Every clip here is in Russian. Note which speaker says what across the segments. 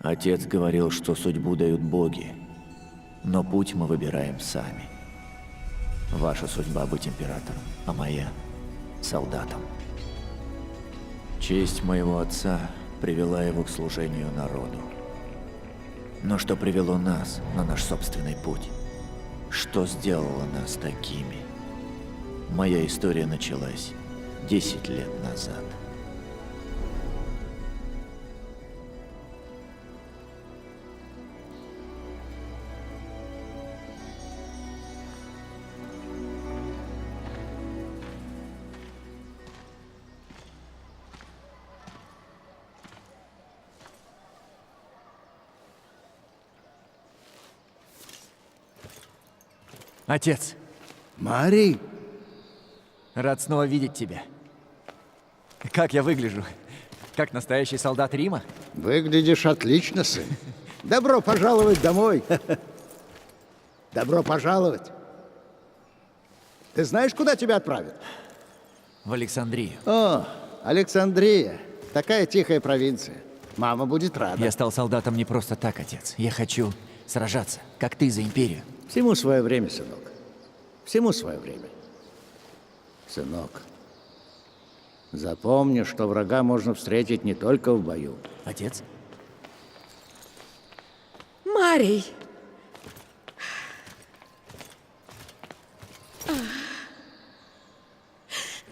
Speaker 1: Отец говорил, что судьбу дают боги, но путь мы выбираем сами. Ваша судьба быть императором, а моя — солдатом. Честь моего отца привела его к служению народу. Но что привело нас на наш собственный путь? Что сделало нас такими? Моя история началась 10 лет назад.
Speaker 2: Отец,
Speaker 3: Марий?
Speaker 2: рад снова видеть тебя. Как я выгляжу? Как настоящий солдат Рима?
Speaker 3: Выглядишь отлично, сын. Добро пожаловать домой. Добро пожаловать. Ты знаешь, куда тебя отправят?
Speaker 2: В Александрию.
Speaker 3: О, Александрия. Такая тихая провинция. Мама будет рада.
Speaker 2: Я стал солдатом не просто так, отец. Я хочу сражаться, как ты, за империю.
Speaker 3: Всему свое время, сынок. Всему свое время. Сынок, запомни, что врага можно встретить не только в бою.
Speaker 2: Отец?
Speaker 4: Марий!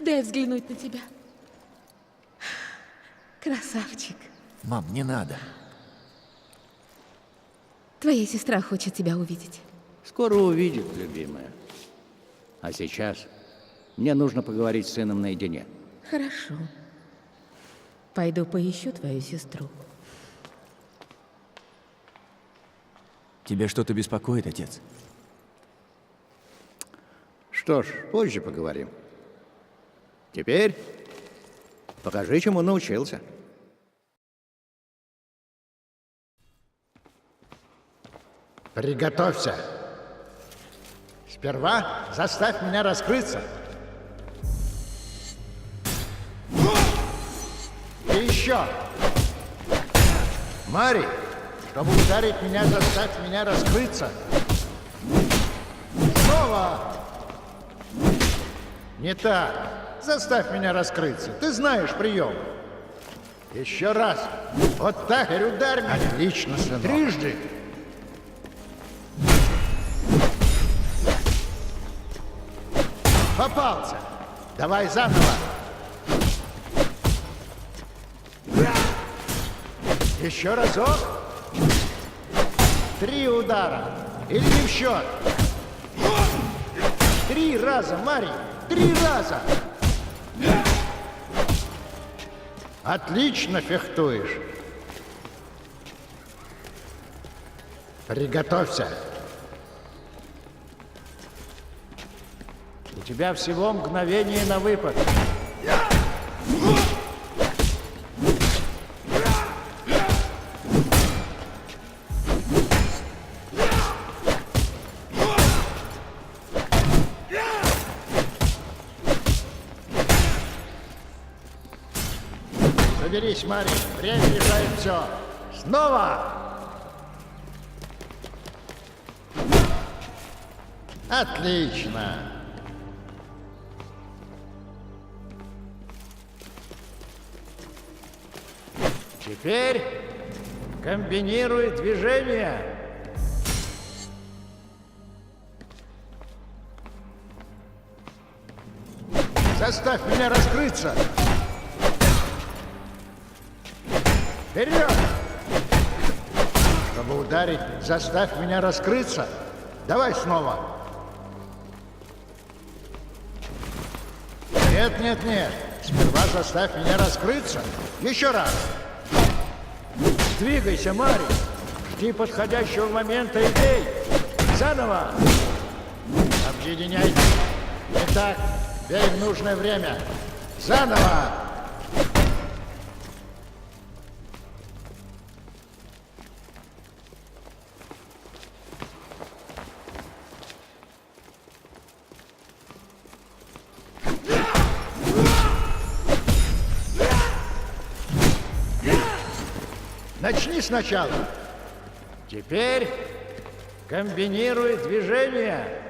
Speaker 4: Дай взглянуть на тебя. Красавчик.
Speaker 2: Мам, не надо.
Speaker 4: Твоя сестра хочет тебя увидеть.
Speaker 3: Скоро увидит, любимая. А сейчас мне нужно поговорить с сыном наедине.
Speaker 4: Хорошо. Пойду поищу твою сестру.
Speaker 2: Тебя что-то беспокоит, отец?
Speaker 3: Что ж, позже поговорим. Теперь покажи, чему научился. Приготовься. Сперва заставь меня раскрыться. И еще. Мари, чтобы ударить меня, заставь меня раскрыться. Снова. Не так. Заставь меня раскрыться. Ты знаешь прием. Еще раз. Вот так. Теперь ударь меня. Отлично, сынок. Трижды. Попался. Давай заново. Еще разок. 3 удара. Или не в счет. 3 раза, Марий. 3 раза. Отлично фехтуешь. Приготовься. У тебя всего мгновение на выпад. Соберись, Марий. Время решает все. Снова! Отлично! Теперь комбинируй движения. Заставь меня раскрыться. Вперед! Чтобы ударить, заставь меня раскрыться. Давай снова. Нет, нет, нет. Сперва заставь меня раскрыться. Еще раз. Двигайся, Марий. Жди подходящего момента и бей. Заново. Объединяйтесь. Итак, бей в нужное время. Заново. Начни сначала. Теперь комбинируй движения.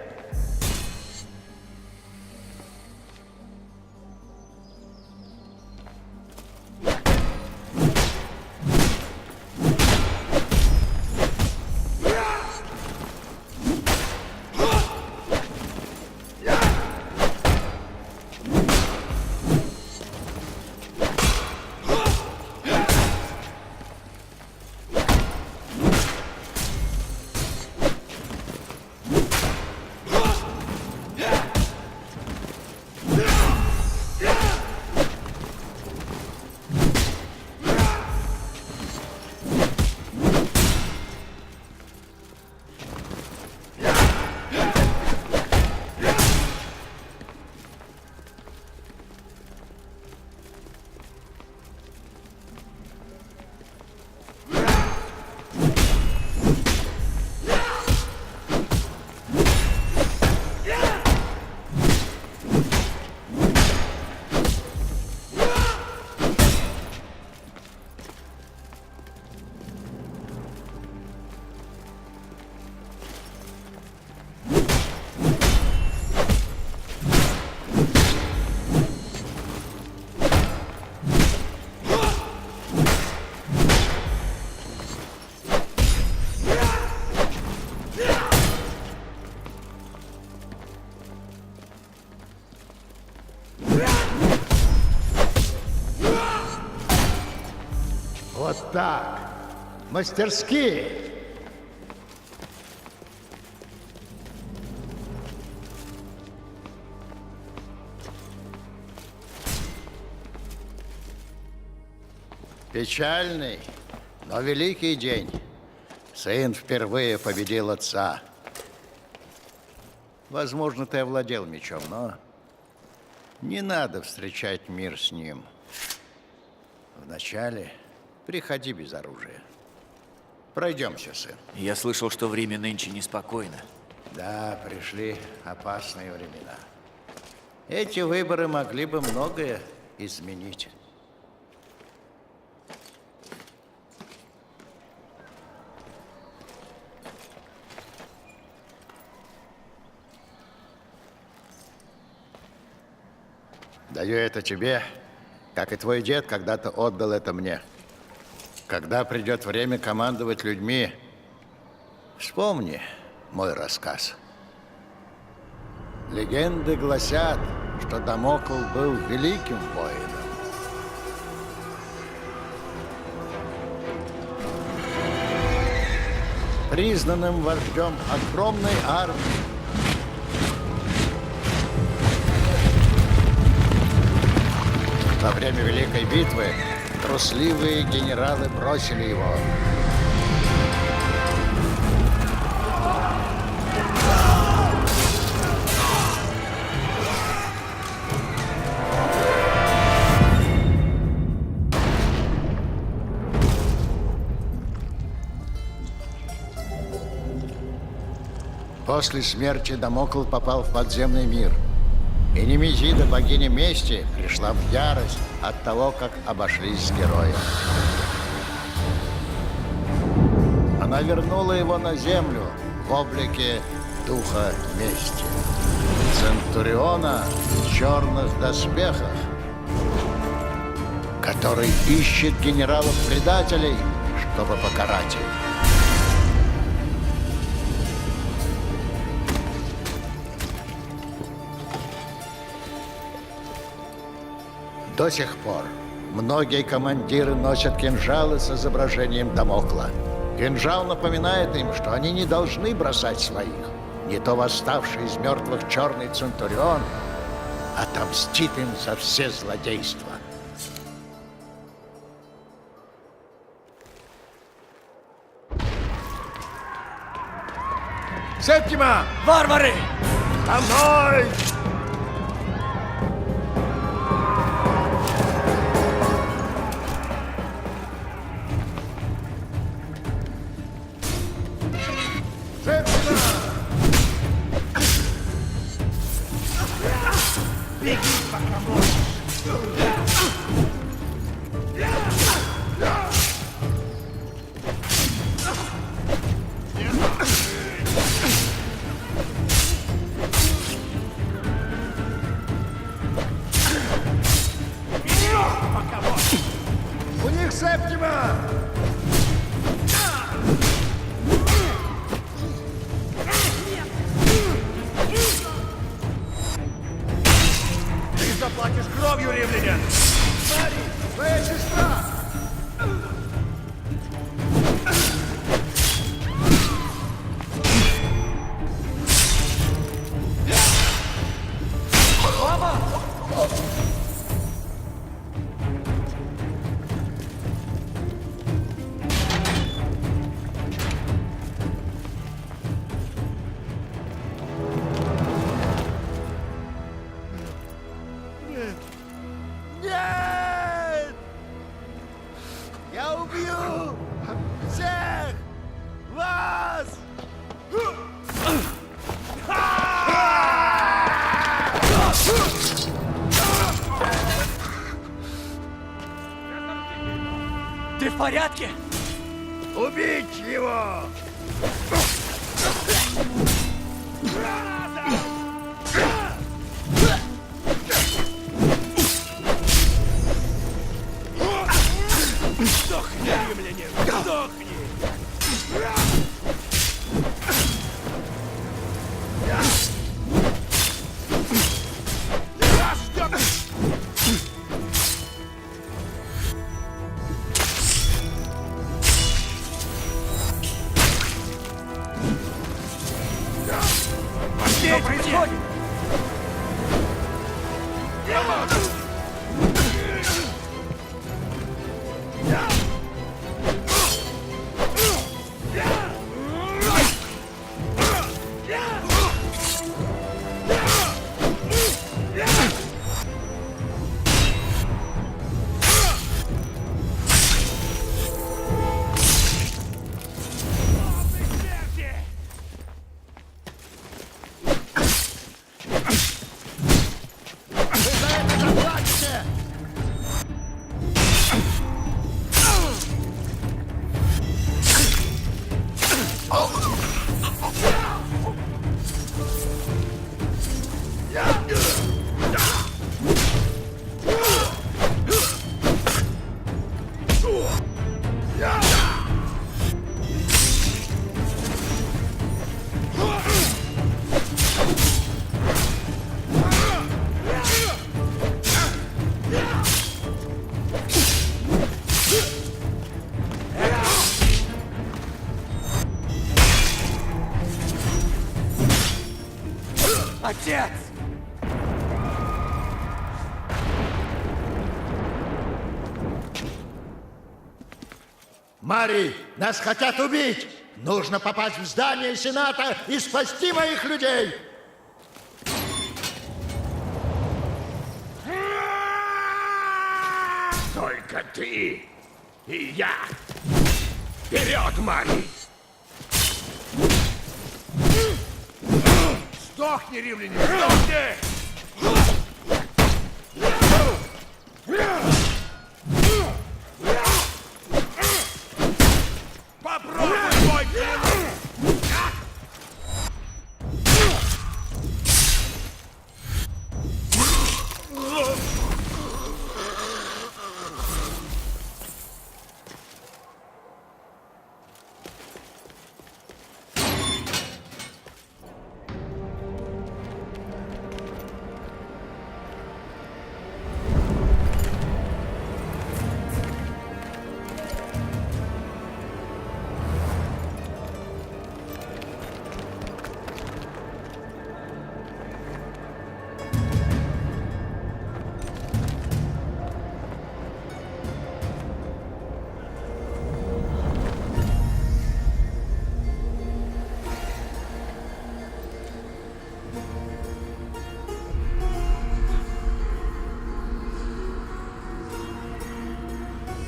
Speaker 3: Вот так. Мастерски. Печальный, но великий день. Сын впервые победил отца. Возможно, ты овладел мечом, но не надо встречать мир с ним. Вначале приходи без оружия. Пройдемся, сын.
Speaker 1: Я слышал, что в Риме нынче неспокойно.
Speaker 3: Да, пришли опасные времена. Эти выборы могли бы многое изменить. Даю это тебе, как и твой дед когда-то отдал это мне. Когда придет время командовать людьми, вспомни мой рассказ. Легенды гласят, что Дамокл был великим воином. Признанным вождем огромной армии. Во время Великой битвы трусливые генералы бросили его. После смерти Дамокл попал в подземный мир. И Немезида, богиня мести, пришла в ярость от того, как обошлись с героем. Она вернула его на землю в облике духа мести. Центуриона в черных доспехах, который ищет генералов-предателей, чтобы покарать их. До сих пор многие командиры носят кинжалы с изображением Дамокла. Кинжал напоминает им, что они не должны бросать своих. Не то восставший из мертвых черный Центурион отомстит им за все злодейства. Септима!
Speaker 2: Варвары!
Speaker 3: За мной!
Speaker 2: порядке?
Speaker 3: Убить его!
Speaker 5: Сдохни, римляне! Сдохни!
Speaker 2: Что происходит? Отец!
Speaker 3: Марий, нас хотят убить! Нужно попасть в здание Сената и спасти моих людей!
Speaker 5: Только ты и я! Вперед, Марий! Сдохни, римляне! Сдохни! Попробуй, мой клинок!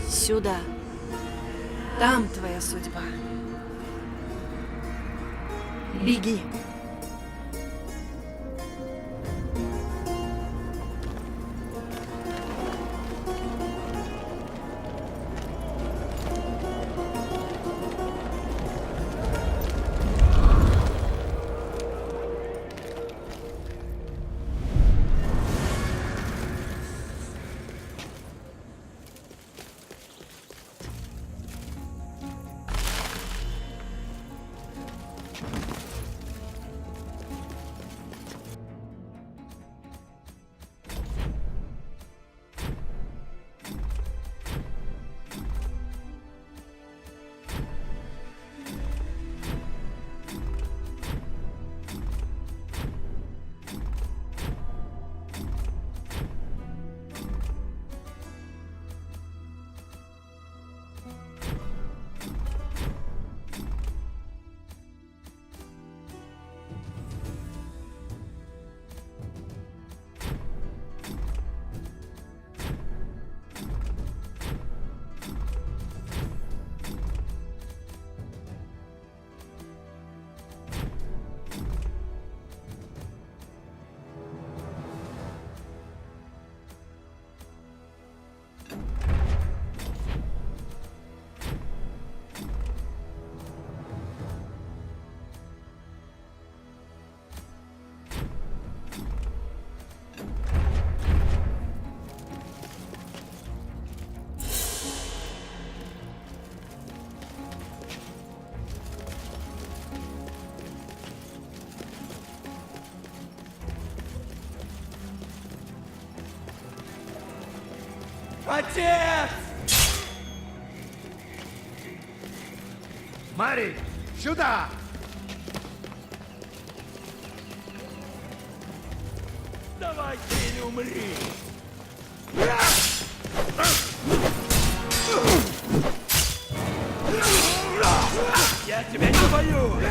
Speaker 6: Сюда. Там твоя судьба. Беги.
Speaker 2: Отец!
Speaker 5: Мари, сюда! Давай ты или умри! Я тебя не боюсь!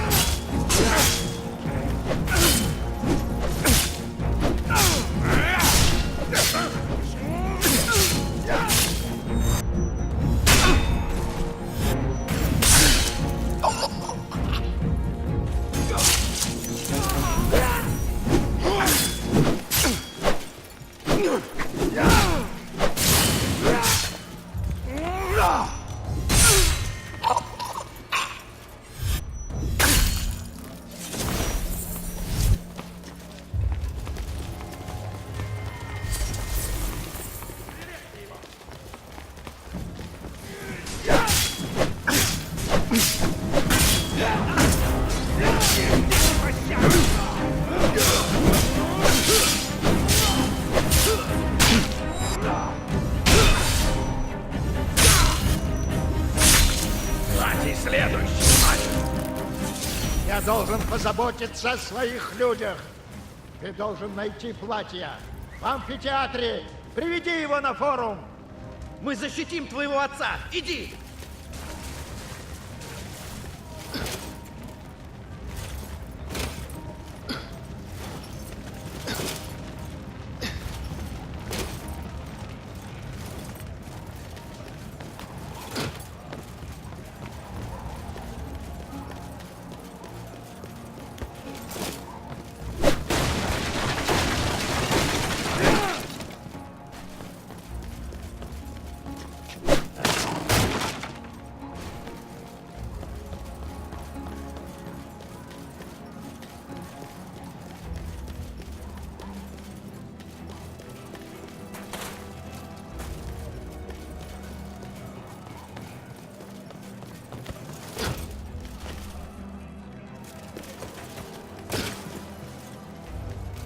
Speaker 5: Платье следующий, Мари!
Speaker 3: Я должен позаботиться о своих людях. Ты должен найти платье в амфитеатре. Приведи его на форум.
Speaker 7: Мы защитим твоего отца! Иди!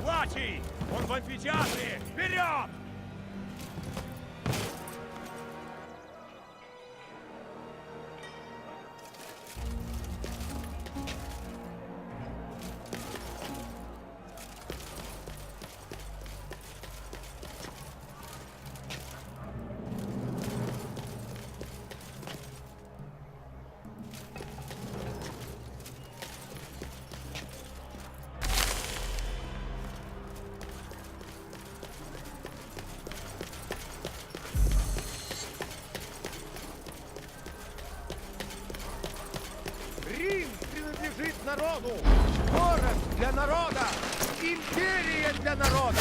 Speaker 5: Платье! Он в амфитеатре! Вперед!
Speaker 7: Рим принадлежит народу! Город для народа! Империя для народа!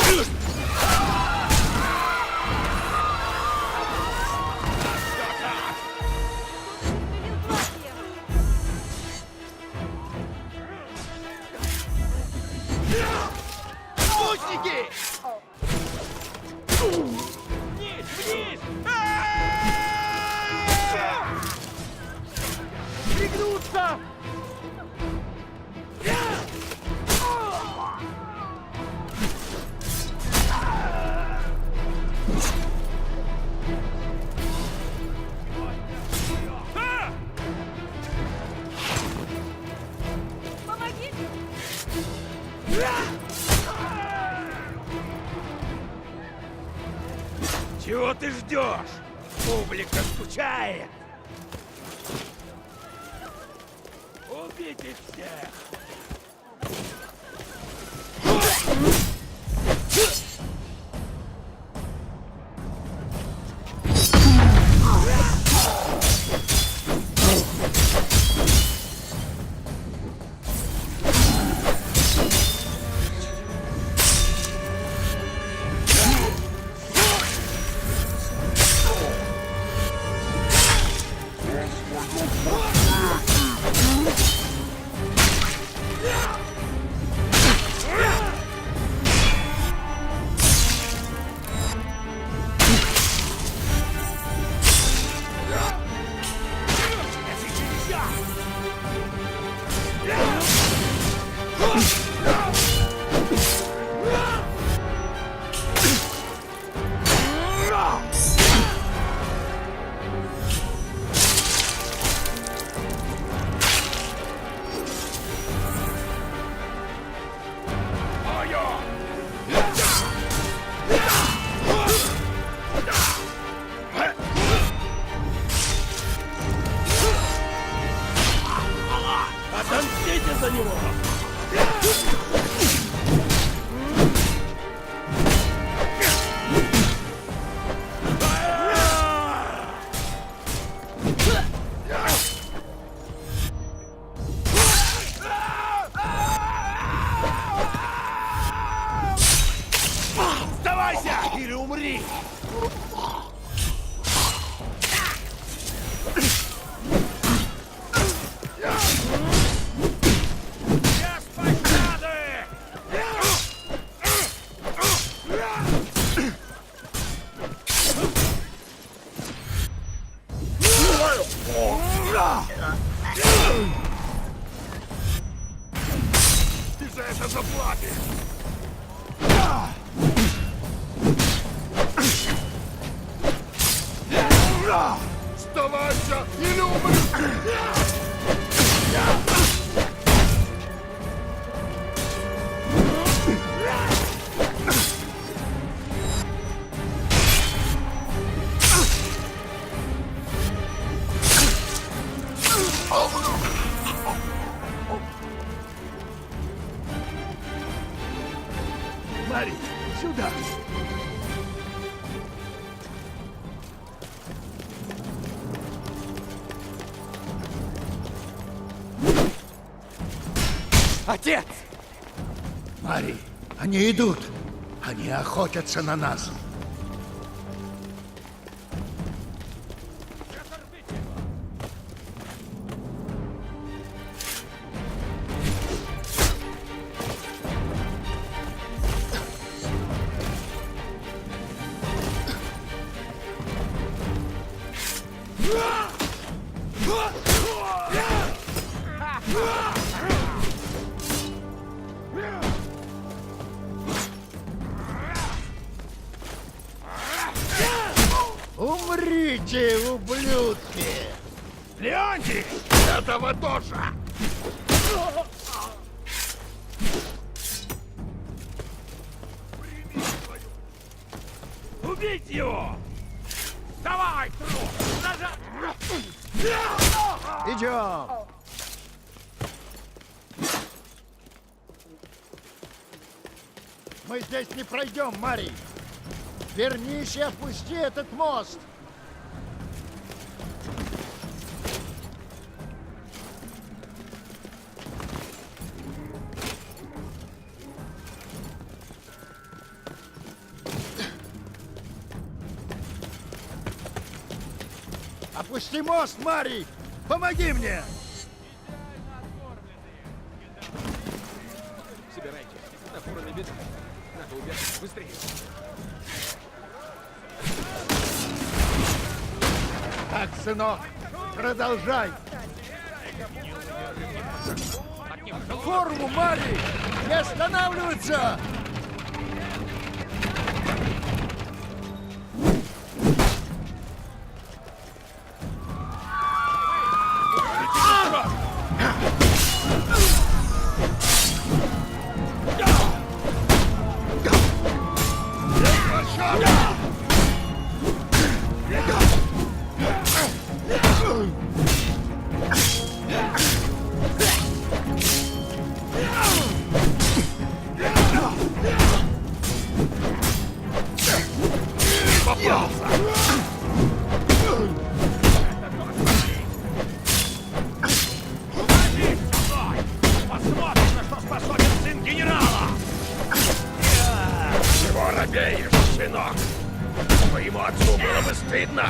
Speaker 7: Лучники! Вниз! Вниз! Пригнуться!
Speaker 5: Чего ты ждешь? Публика скучает! Убить их всех! Отомстите за него! Сдавайся или умри! Без пощады! Ты за это заплатишь! Сдавайся или умри! Мари, сюда!
Speaker 2: Отец!
Speaker 3: Мари, они идут. Они охотятся на нас. Умрите, ублюдки!
Speaker 5: Леонтий! Этого тоже! Убить его! Давай, труп!
Speaker 3: Идем! Мы здесь не пройдем, Мари! Вернись и опусти этот мост! Опусти мост, Мари! Помоги мне!
Speaker 7: Собирайтесь. На форуме беда. Надо убежать быстрее.
Speaker 3: Так, сынок, продолжай! Форму, Мари! Не останавливаться!
Speaker 5: Посмотрим, на что способен сын генерала! Чего робеешь, сынок? Твоему отцу было бы стыдно!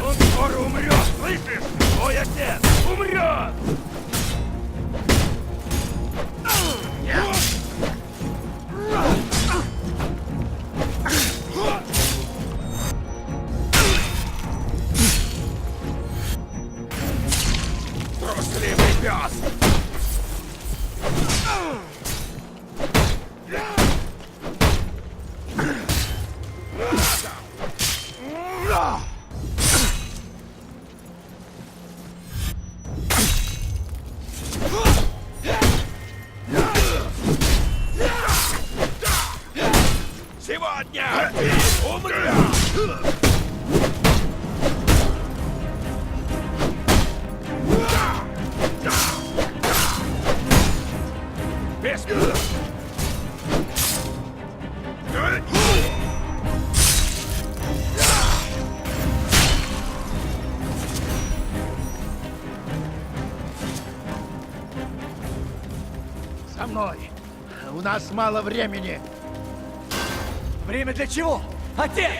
Speaker 5: Он скоро умрет, слышишь? Твой отец умрет! Трусливый пес! Сегодня ты умрешь!
Speaker 3: мной. У нас мало времени.
Speaker 2: Время для чего? Отец!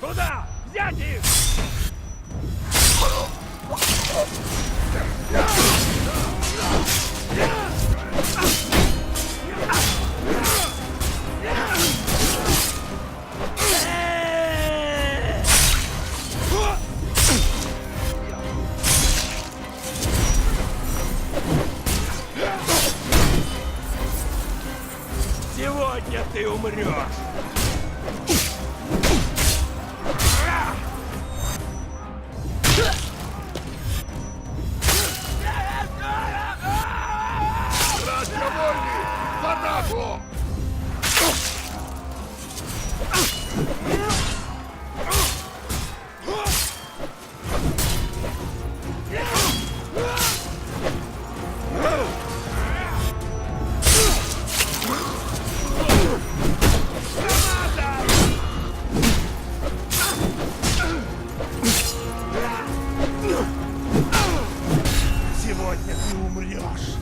Speaker 5: Куда? Взять их! Сегодня ты умрешь! В атаку! Сегодня ты умрешь!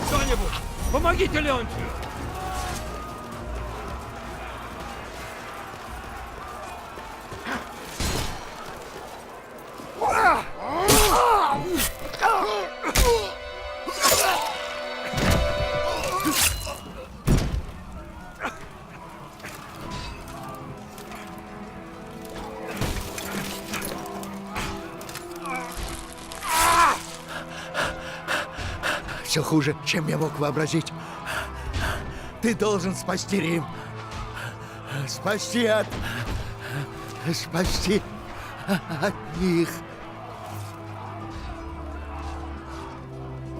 Speaker 5: Кто-нибудь, помогите Леонтию!
Speaker 3: Все хуже, чем я мог вообразить. Ты должен спасти Рим. Спасти от них.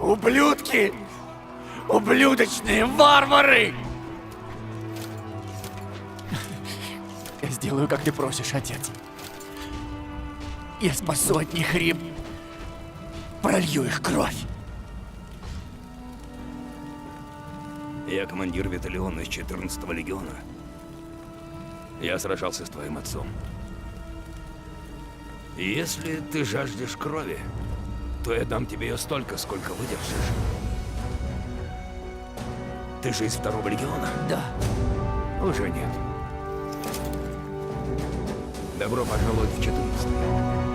Speaker 5: Ублюдки! Ублюдочные варвары!
Speaker 2: Я сделаю, как ты просишь, отец. Я спасу от них Рим. Пролью их кровь.
Speaker 5: Я командир Виталиона из 14-го легиона. Я сражался с твоим отцом. Если ты жаждешь крови, то я дам тебе ее столько, сколько выдержишь. Ты же из второго легиона?
Speaker 2: Да.
Speaker 5: Уже нет. Добро пожаловать в 14-й.